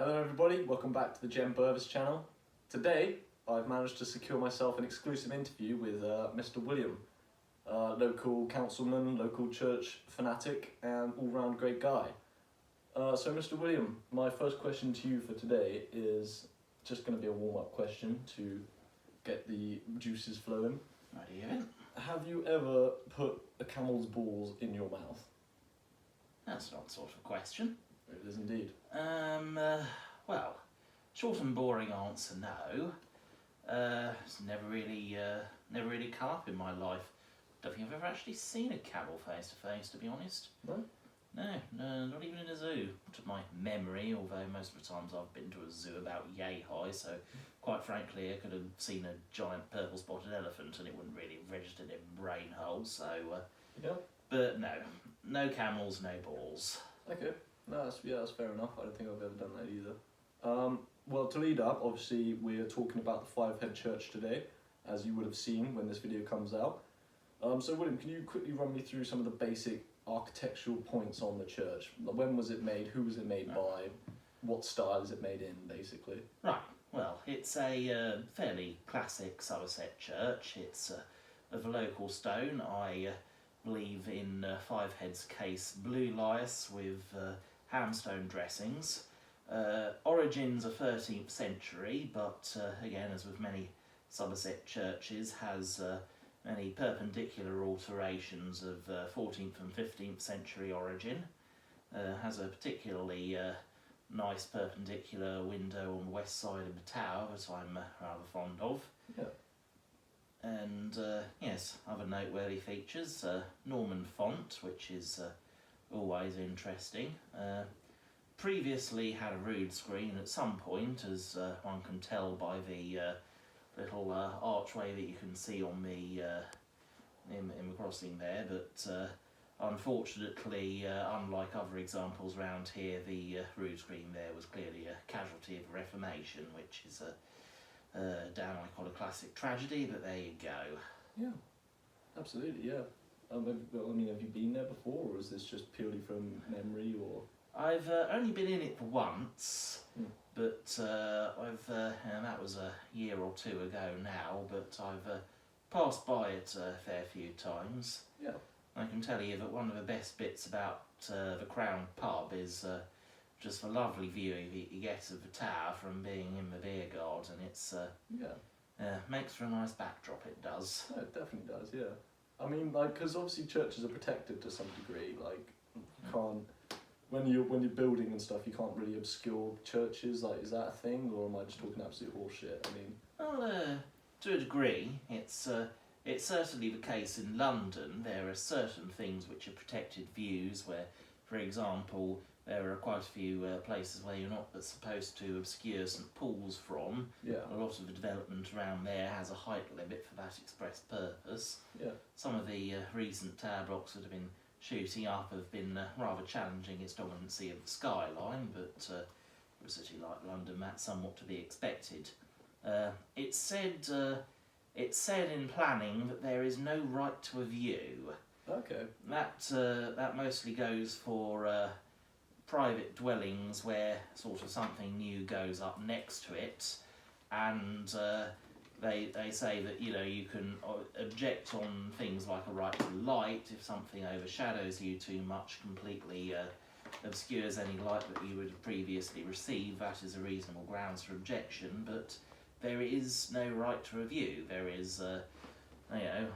Hello everybody, welcome back to the Jem Burvis channel. Today I've managed to secure myself an exclusive interview with Mr. William, local councilman, local church fanatic and all-round great guy. So Mr. William, my first question to you for today is just going to be a warm-up question to get the juices flowing. Right. Have you ever put a camel's balls in your mouth? That's not the sort of question. It is indeed. Well, short and boring answer, no. It's never really come up in my life. Don't think I've ever actually seen a camel face to face, to be honest. No? No, not even in a zoo, to my memory, although most of the times I've been to a zoo about yay high, so quite frankly I could have seen a giant purple spotted elephant and it wouldn't really have registered in brain hole, so... Yeah. But no camels, no balls. Okay, no, that's fair enough. I don't think I've ever done that either. Well, to lead up, obviously we're talking about the Five-Head Church today, as you would have seen when this video comes out. So William, can you quickly run me through some of the basic architectural points on the church? When was it made, who was it made by, what style is it made in, basically? Right, well, it's a fairly classic Somerset church. It's of local stone. I believe in Fivehead's case blue lias with hamstone dressings. Origins are 13th century, but again, as with many Somerset churches, has many perpendicular alterations of 14th and 15th century origin. Has a particularly nice perpendicular window on the west side of the tower that I'm rather fond of. Yeah. And yes, other noteworthy features, Norman font, which is always interesting. Previously had a rood screen at some point, as one can tell by the little archway that you can see on the in the crossing there, but unfortunately, unlike other examples around here, the rood screen there was clearly a casualty of the Reformation, which is a damn iconoclastic tragedy, but there you go. Yeah, absolutely, yeah. Have you been there before, or is this just purely from memory, or...? I've only been in it once, but and that was a year or two ago now, but I've passed by it a fair few times. Yeah. I can tell you that one of the best bits about the Crown pub is just the lovely view you get of the tower from being in the beer garden. It's makes for a nice backdrop, it does. No, it definitely does, yeah. I mean, like, because obviously churches are protected to some degree, like, you can't... When you're building and stuff, you can't really obscure churches. Like, is that a thing, or am I just talking absolute horseshit? I mean, well, to a degree, it's certainly the case in London. There are certain things which are protected views, where, for example, there are quite a few places where you're not supposed to obscure St Paul's from. yeah, A lot of the development around there has a height limit for that express purpose. yeah, Some of the recent tower blocks that have been shooting up have been rather challenging its dominancy of the skyline, but for a city like London that's somewhat to be expected. It's said in planning that there is no right to a view. okay, That mostly goes for private dwellings where sort of something new goes up next to it, and they say that, you know, you can object on things like a right to light if something overshadows you too much, completely obscures any light that you would have previously received. That is a reasonable grounds for objection, but there is no right to review. There is,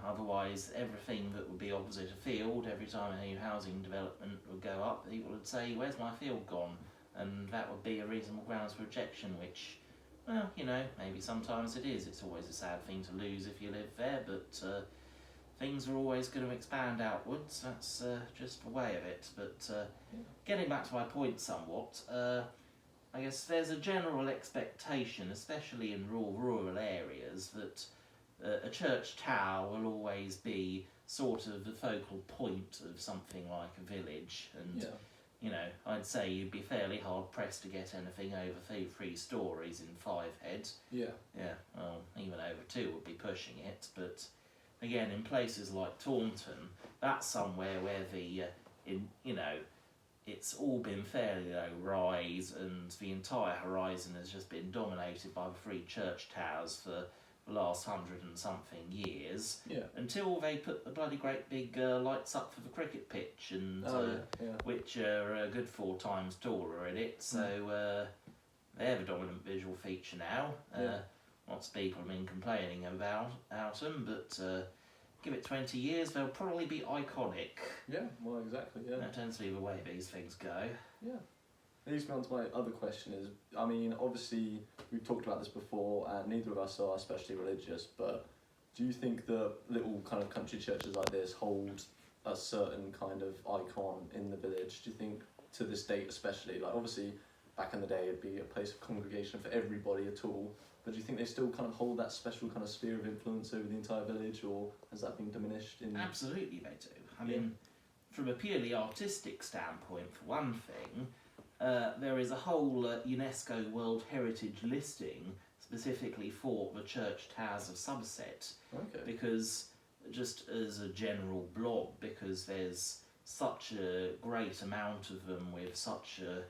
otherwise everything that would be opposite a field, every time a new housing development would go up, people would say, "Where's my field gone?" And that would be a reasonable grounds for objection, which... Well, you know, maybe sometimes it is. It's always a sad thing to lose if you live there, but things are always going to expand outwards. That's just the way of it. But getting back to my point somewhat, I guess there's a general expectation, especially in rural areas, that a church tower will always be sort of the focal point of something like a village. And yeah, you know, I'd say you'd be fairly hard-pressed to get anything over 3 stories in Fivehead. yeah, Yeah, well, even over 2 would be pushing it, but again, in places like Taunton, that's somewhere where the it's all been fairly low rise, and the entire horizon has just been dominated by the three church towers for the last 100 and something years. Yeah. Until they put the bloody great big lights up for the cricket pitch, and which are a good 4 times taller in it. So they're the dominant visual feature now. Lots of people have been complaining about them, but give it 20 years, they'll probably be iconic. Yeah, well, exactly, yeah. That tends to be the way these things go. Yeah. It leads me on to my other question is, I mean, obviously, we've talked about this before, and neither of us are especially religious, but do you think that little kind of country churches like this hold a certain kind of icon in the village? Do you think, to this date especially, like obviously, back in the day, it'd be a place of congregation for everybody at all, but do you think they still kind of hold that special kind of sphere of influence over the entire village, or has that been diminished? Absolutely they do. I mean, from a purely artistic standpoint, for one thing, there is a whole UNESCO World Heritage listing specifically for the church towers of Somerset. Okay. Because, just as a general blob, because there's such a great amount of them with such a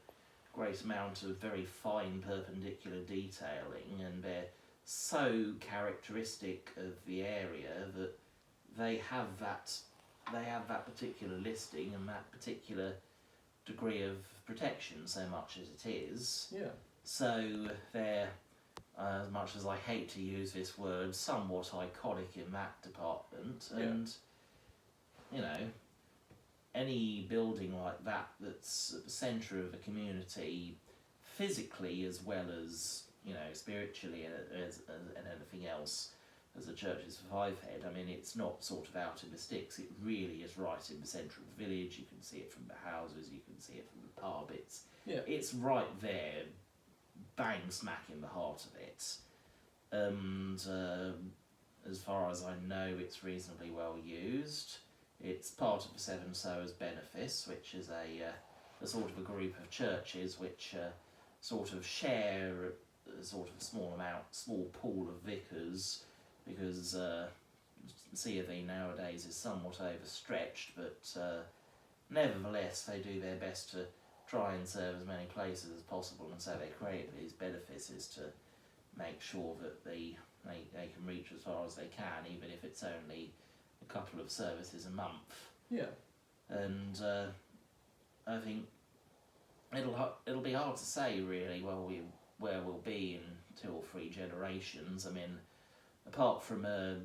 great amount of very fine perpendicular detailing, and they're so characteristic of the area that they have that particular listing and that particular degree of protection, so much as it is. Yeah. So they're, as much as I hate to use this word, somewhat iconic in that department. And you know, any building like that that's at the centre of a community, physically as well as, you know, spiritually and anything else, as a church's five-head, I mean, it's not sort of out in the sticks. It really is right in the centre of the village. You can see it from the houses, you can see it from the pub. It's right there, bang smack in the heart of it. And as far as I know, it's reasonably well used. It's part of the Seven Sowers Benefice, which is a sort of a group of churches which sort of share a sort of small pool of vicars, because C of E nowadays is somewhat overstretched, but nevertheless they do their best to try and serve as many places as possible, and so they create these benefices to make sure that they can reach as far as they can, even if it's only a couple of services a month. Yeah. And I think it'll be hard to say really where we'll be in 2 or 3 generations. I mean, apart from a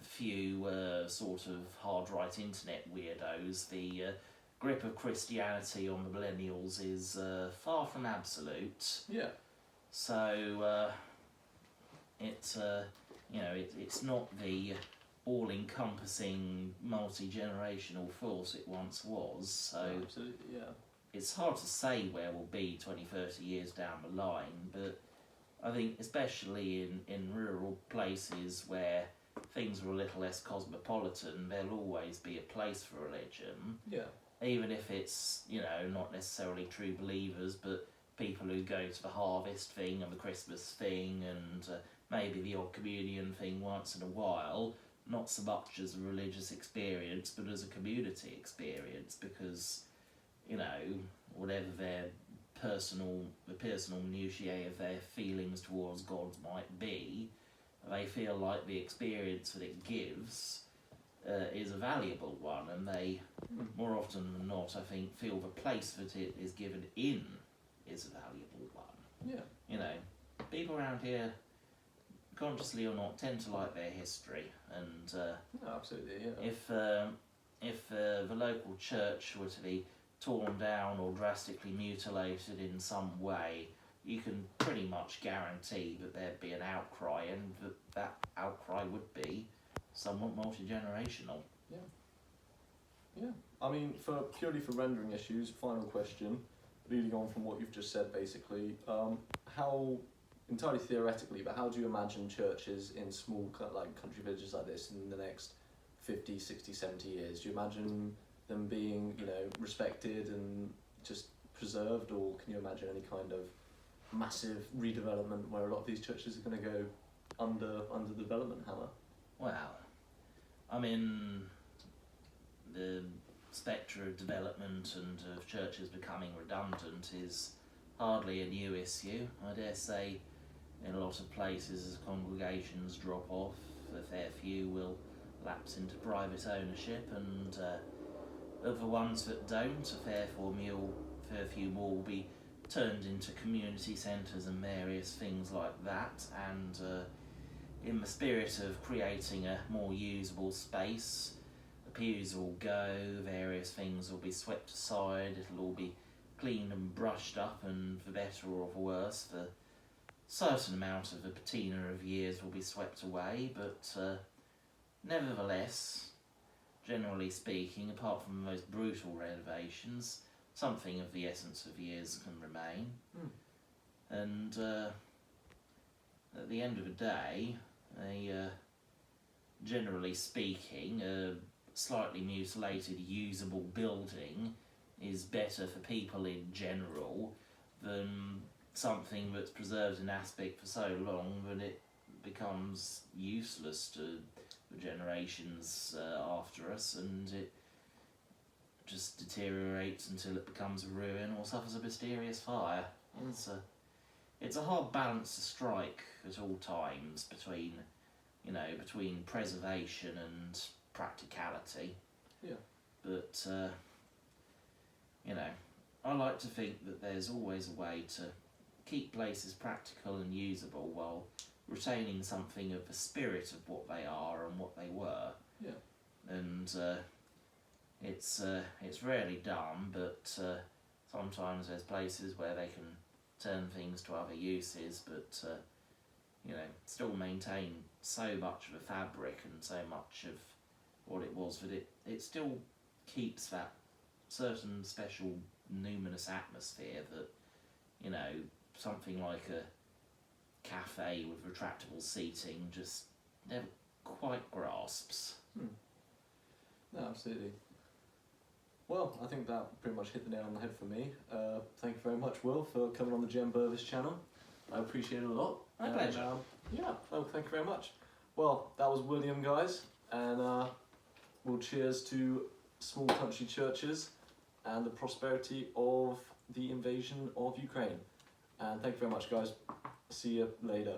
few sort of hard right internet weirdos, the grip of Christianity on the millennials is far from absolute. Yeah. So it's not the all-encompassing multi-generational force it once was. So absolutely, yeah. It's hard to say where we'll be 20, 30 years down the line, but I think especially in rural places where things are a little less cosmopolitan, there'll always be a place for religion. Yeah. Even if it's, you know, not necessarily true believers, but people who go to the harvest thing and the Christmas thing and maybe the odd communion thing once in a while, not so much as a religious experience, but as a community experience, because, you know, whatever the personal minutiae of their feelings towards God might be, they feel like the experience that it gives is a valuable one, and they, more often than not, I think, feel the place that it is given in is a valuable one. Yeah. You know, people around here, consciously or not, tend to like their history, and No, absolutely, yeah. if the local church were to be torn down or drastically mutilated in some way, you can pretty much guarantee that there'd be an outcry, and that outcry would be somewhat multi-generational. Yeah. Yeah. I mean, purely for rendering issues, final question, leading on from what you've just said, basically, how, entirely theoretically, but how do you imagine churches in small country villages like this in the next 50, 60, 70 years? Do you imagine them being, you know, respected and just preserved, or can you imagine any kind of massive redevelopment where a lot of these churches are going to go under the development hammer? Well, I mean, the spectre of development and of churches becoming redundant is hardly a new issue. I dare say in a lot of places as congregations drop off, a fair few will lapse into private ownership, and of the ones that don't, a fair few more will be turned into community centres and various things like that, and in the spirit of creating a more usable space, the pews will go, various things will be swept aside, it'll all be cleaned and brushed up, and for better or for worse, the certain amount of the patina of years will be swept away, but nevertheless, generally speaking, apart from the most brutal renovations, something of the essence of years can remain. And at the end of the day, generally speaking, a slightly mutilated, usable building is better for people in general than something that's preserved an aspect for so long that it becomes useless to the generations after us, and it just deteriorates until it becomes a ruin or suffers a mysterious fire. It's a hard balance to strike at all times between preservation and practicality. Yeah. But I like to think that there's always a way to keep places practical and usable while retaining something of the spirit of what they are and what they were. Yeah. And it's rarely done, but sometimes there's places where they can turn things to other uses, but still maintain so much of the fabric and so much of what it was that it still keeps that certain special numinous atmosphere that something like a cafe with retractable seating just never quite grasps. No, absolutely. Well, I think that pretty much hit the nail on the head for me. Thank you very much, Will, for coming on the Jem Burvis channel. I appreciate it a lot. My pleasure. Thank you very much. Well, that was William, guys, and we'll cheers to small country churches and the prosperity of the invasion of Ukraine. And thank you very much, guys. See you later.